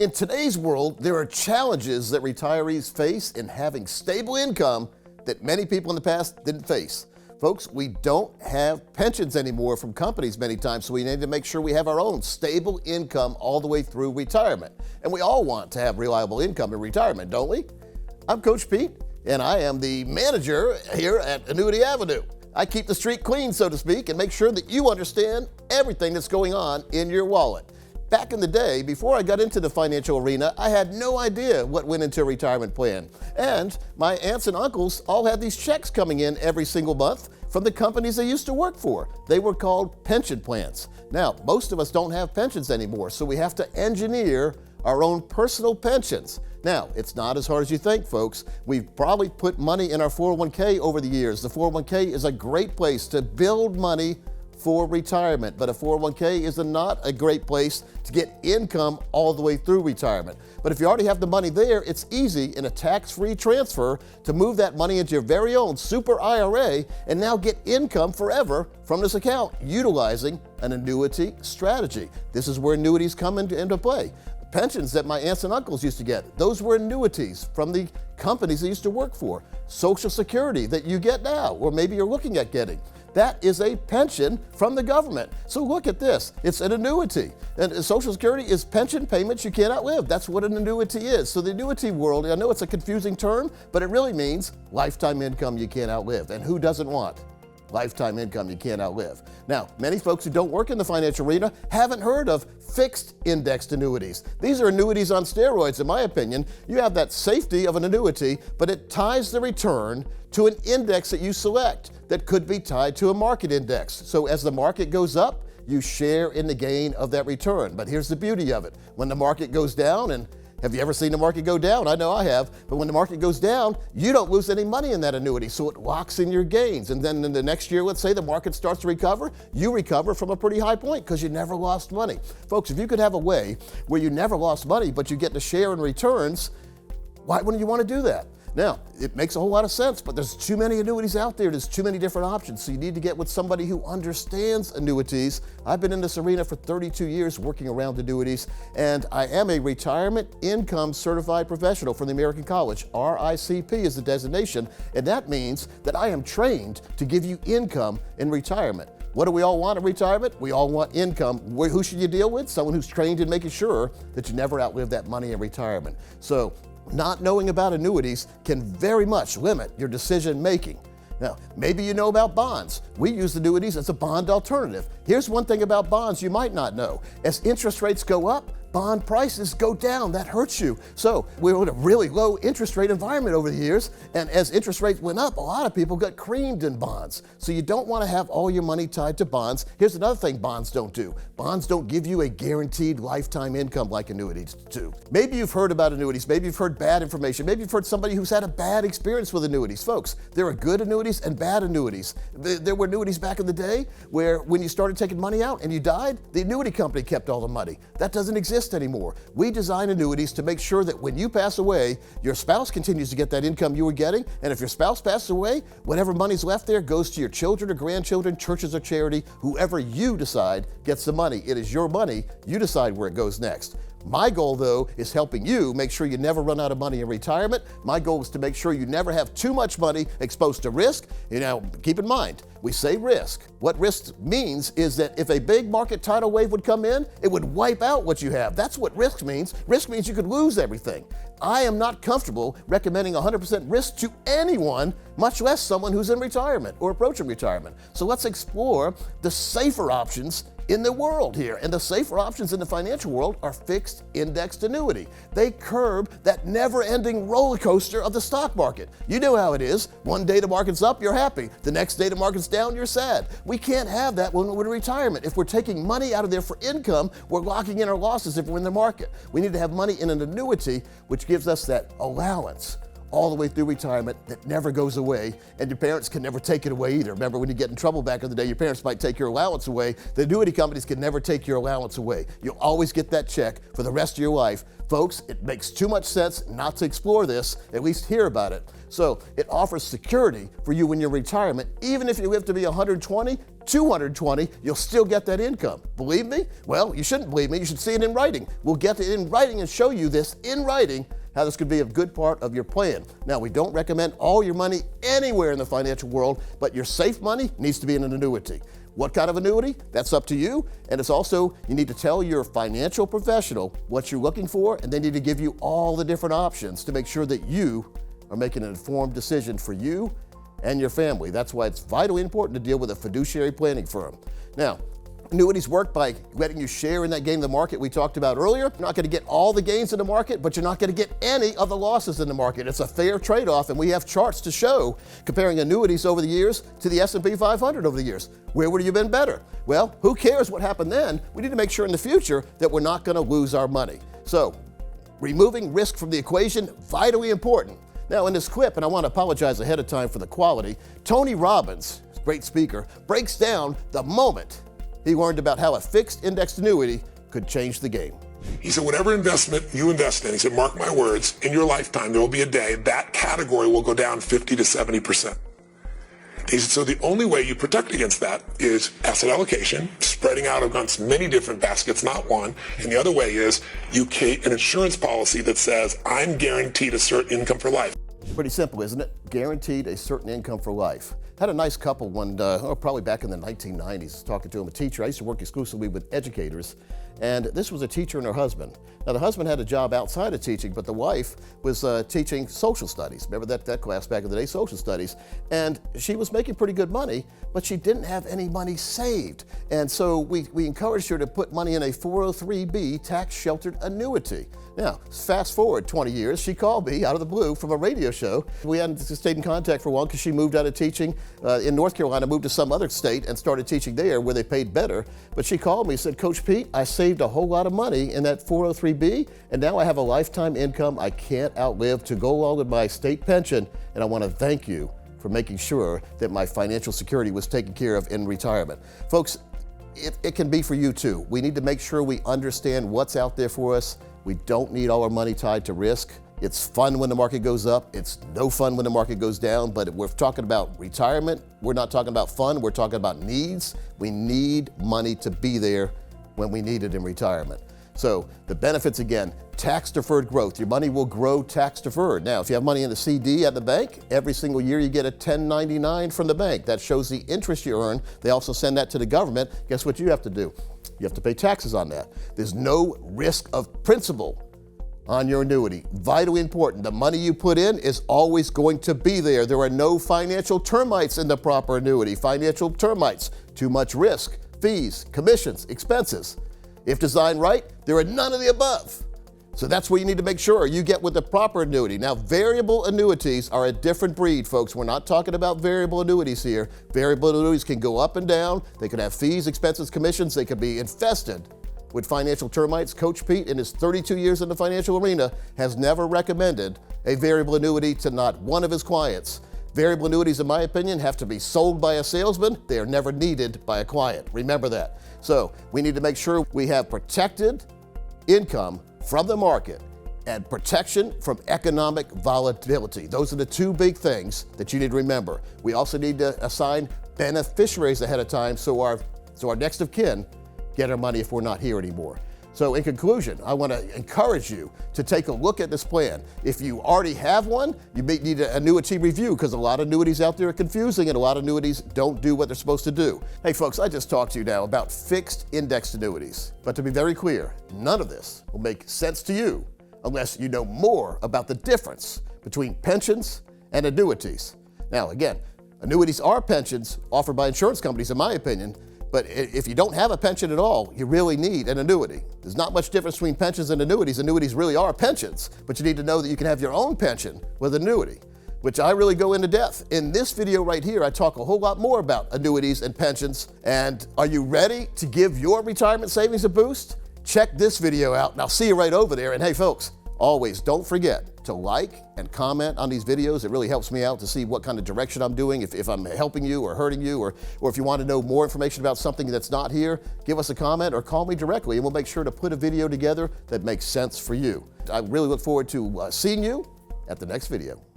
In today's world, there are challenges that retirees face in having stable income that many people in the past didn't face. Folks, we don't have pensions anymore from companies many times, so we need to make sure we have our own stable income all the way through retirement. And we all want to have reliable income in retirement, don't we? I'm Coach Pete, and I am the manager here at Annuity Avenue. I keep the street clean, so to speak, and make sure that you understand everything that's going on in your wallet. Back in the day, before I got into the financial arena, I had no idea what went into a retirement plan. And my aunts and uncles all had these checks coming in every single month from the companies they used to work for. They were called pension plans. Now, most of us don't have pensions anymore, so we have to engineer our own personal pensions. Now, it's not as hard as you think, folks. We've probably put money in our 401k over the years. The 401k is a great place to build money for retirement, but a 401k is not a great place to get income all the way through retirement. But if you already have the money there, it's easy in a tax-free transfer to move that money into your very own super IRA and now get income forever from this account utilizing an annuity strategy. This is where annuities come into play. Pensions that my aunts and uncles used to get, those were annuities from the companies they used to work for. Social Security that you get now, or maybe you're looking at getting, that is a pension from the government. So look at this, it's an annuity. And Social Security is pension payments you can't outlive. That's what an annuity is. So the annuity world, I know it's a confusing term, but it really means lifetime income you can't outlive. And who doesn't want lifetime income you can't outlive? Now, many folks who don't work in the financial arena haven't heard of fixed indexed annuities. These are annuities on steroids, in my opinion. You have that safety of an annuity, but it ties the return to an index that you select that could be tied to a market index. So as the market goes up, you share in the gain of that return. But here's the beauty of it. When the market goes down, and have you ever seen the market go down? I know I have. But when the market goes down, you don't lose any money in that annuity, so it locks in your gains. And then in the next year, let's say the market starts to recover, you recover from a pretty high point because you never lost money. Folks, if you could have a way where you never lost money, but you get to share in returns, why wouldn't you want to do that? Now, it makes a whole lot of sense, but there's too many annuities out there. There's too many different options. So you need to get with somebody who understands annuities. I've been in this arena for 32 years working around annuities, and I am a retirement income certified professional from the American College. RICP is the designation, and that means that I am trained to give you income in retirement. What do we all want in retirement? We all want income. Who should you deal with? Someone who's trained in making sure that you never outlive that money in retirement. So not knowing about annuities can very much limit your decision making. Now, maybe you know about bonds. We use annuities as a bond alternative. Here's one thing about bonds you might not know. As interest rates go up, bond prices go down. That hurts you. So we were in a really low interest rate environment over the years, and as interest rates went up, a lot of people got creamed in bonds. So you don't want to have all your money tied to bonds. Here's another thing bonds don't do. Bonds don't give you a guaranteed lifetime income like annuities do. Maybe you've heard about annuities. Maybe you've heard bad information. Maybe you've heard somebody who's had a bad experience with annuities. Folks, there are good annuities and bad annuities. There were annuities back in the day where when you started taking money out and you died, the annuity company kept all the money. That doesn't exist anymore. We design annuities to make sure that when you pass away, your spouse continues to get that income you were getting, and if your spouse passes away, whatever money's left there goes to your children or grandchildren, churches or charity, whoever you decide gets the money. It is your money. You decide where it goes next. My goal, though, is helping you make sure you never run out of money in retirement. My goal is to make sure you never have too much money exposed to risk. You know, keep in mind, we say risk. What risk means is that if a big market tidal wave would come in, it would wipe out what you have. That's what risk means. Risk means you could lose everything. I am not comfortable recommending 100% risk to anyone, much less someone who's in retirement or approaching retirement. So let's explore the safer options in the world here. And the safer options in the financial world are fixed indexed annuity. They curb that never-ending roller coaster of the stock market. You know how it is. One day the market's up, you're happy. The next day the market's down, you're sad. We can't have that when we're in retirement. If we're taking money out of there for income, we're locking in our losses if we're in the market. We need to have money in an annuity, which gives us that allowance all the way through retirement that never goes away, and your parents can never take it away either. Remember, when you get in trouble back in the day, your parents might take your allowance away. The annuity companies can never take your allowance away. You'll always get that check for the rest of your life. Folks, it makes too much sense not to explore this, at least hear about it. So it offers security for you in your retirement. Even if you live to be 120, 220, you'll still get that income. Believe me? Well, you shouldn't believe me. You should see it in writing. We'll get it in writing and show you this in writing, how this could be a good part of your plan. Now, we don't recommend all your money anywhere in the financial world, but your safe money needs to be in an annuity. What kind of annuity? That's up to you. And it's also, you need to tell your financial professional what you're looking for, and they need to give you all the different options to make sure that you are making an informed decision for you and your family. That's why it's vitally important to deal with a fiduciary planning firm. Now, annuities work by letting you share in that gain of the market we talked about earlier. You're not going to get all the gains in the market, but you're not going to get any of the losses in the market. It's a fair trade-off, and we have charts to show comparing annuities over the years to the S&P 500 over the years. Where would you have been better? Well, who cares what happened then? We need to make sure in the future that we're not going to lose our money. So, removing risk from the equation, vitally important. Now, in this clip, and I want to apologize ahead of time for the quality, Tony Robbins, great speaker, breaks down the moment he learned about how a fixed indexed annuity could change the game. He said, whatever investment you invest in, he said, mark my words, in your lifetime, there will be a day that category will go down 50 to 70%. He said, so the only way you protect against that is asset allocation, spreading out against many different baskets, not one. And the other way is you create an insurance policy that says, I'm guaranteed a certain income for life. Pretty simple, isn't it? Guaranteed a certain income for life. Had a nice couple one, probably back in the 1990s, talking to him, a teacher. I used to work exclusively with educators, and this was a teacher and her husband. Now, the husband had a job outside of teaching, but the wife was teaching social studies. Remember that class back in the day, social studies? And she was making pretty good money, but she didn't have any money saved. And so we encouraged her to put money in a 403B tax-sheltered annuity. Now, fast forward 20 years, she called me out of the blue from a radio show. We hadn't stayed in contact for a while because she moved out of teaching in North Carolina, moved to some other state and started teaching there where they paid better. But she called me and said, Coach Pete, I saved a whole lot of money in that 403B, and now I have a lifetime income I can't outlive to go along with my state pension, and I want to thank you for making sure that my financial security was taken care of in retirement. Folks, it can be for you too. We need to make sure we understand what's out there for us. We don't need all our money tied to risk. It's fun when the market goes up. It's no fun when the market goes down, but if we're talking about retirement, we're not talking about fun, we're talking about needs. We need money to be there when we need it in retirement. So the benefits, again, tax-deferred growth. Your money will grow tax-deferred. Now, if you have money in a CD at the bank, every single year you get a 1099 from the bank. That shows the interest you earn. They also send that to the government. Guess what you have to do? You have to pay taxes on that. There's no risk of principal on your annuity. Vitally important. The money you put in is always going to be there. There are no financial termites in the proper annuity. Financial termites, too much risk, fees, commissions, expenses. If designed right, there are none of the above. So that's where you need to make sure you get with the proper annuity. Now, variable annuities are a different breed, folks. We're not talking about variable annuities here. Variable annuities can go up and down. They could have fees, expenses, commissions. They could be infested with financial termites. Coach Pete, in his 32 years in the financial arena, has never recommended a variable annuity to not one of his clients. Variable annuities, in my opinion, have to be sold by a salesman. They are never needed by a client. Remember that. So we need to make sure we have protected income from the market and protection from economic volatility. Those are the two big things that you need to remember. We also need to assign beneficiaries ahead of time so our next of kin get our money if we're not here anymore. So in conclusion, I want to encourage you to take a look at this plan. If you already have one, you may need an annuity review because a lot of annuities out there are confusing and a lot of annuities don't do what they're supposed to do. Hey folks, I just talked to you now about fixed indexed annuities. But to be very clear, none of this will make sense to you unless you know more about the difference between pensions and annuities. Now again, annuities are pensions offered by insurance companies in my opinion, but if you don't have a pension at all, you really need an annuity. There's not much difference between pensions and annuities. Annuities really are pensions, but you need to know that you can have your own pension with annuity, which I really go into depth. In this video right here, I talk a whole lot more about annuities and pensions. And are you ready to give your retirement savings a boost? Check this video out and I'll see you right over there. And hey folks, always don't forget, to like and comment on these videos. It really helps me out to see what kind of direction I'm doing, if I'm helping you or hurting you, or if you want to know more information about something that's not here, give us a comment or call me directly, and we'll make sure to put a video together that makes sense for you. I really look forward to seeing you at the next video.